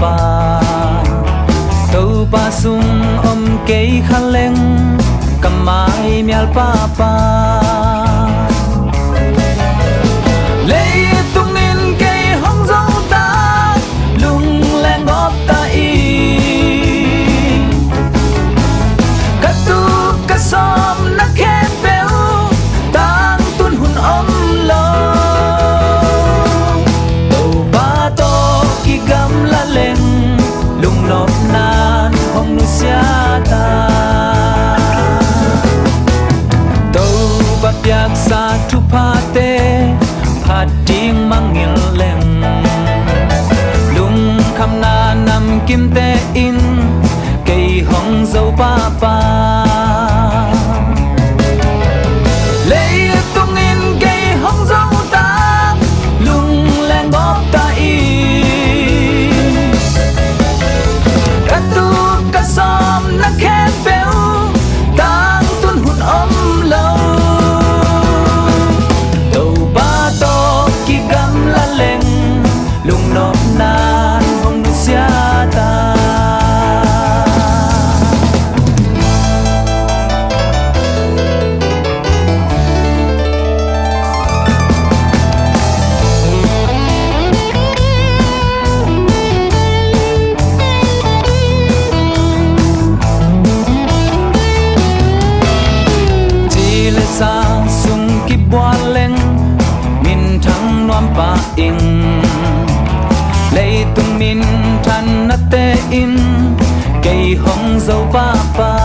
pa tàu pa sung cây khăn leng cầm mai mial pa pa lấy tung in cây hong dâu ta lung len góp ta y cắt tu cắt xóm nắc khe béo tang tuôn hùn lo tàu ba to khi gam la lên lung nộp nan hong nu sia ta biak sa tu pate pading mangil leng lung kham na nam kim te in cây hong dâu pa pa lấy tung in cây hong dâu ta lung len góp ta y cắt tu cắt xóm nắc khe béo tang tuôn hụt lâu lung nộp nan hong nu sia ta chỉ lệ sa sung ki bua leng min thang nuam pa in lấy tung min than nát tê in cây hong dâu pa pa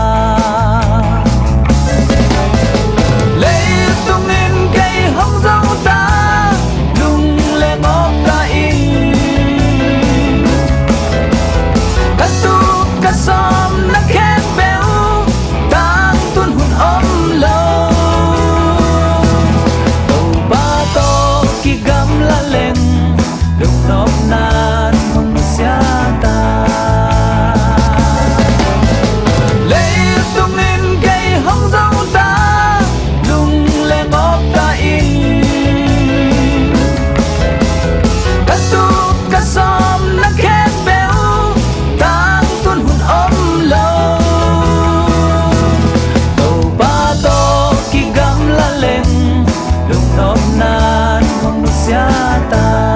lấy tung in cây hong dâu ta lung lên ngóp ta in cắt tu cắt xóm nắc khen béo tang tuôn hùn lâu tàu ba to khi gam la lên lung nộp nan hong nu sia ta lấy tung in cây hong dâu ta lung lên ngóp ta in cắt tu cắt xóm nắc khen béo tang tuôn hùn lâu tàu ba to khi gam la lên lung nộp nan hong nu sia ta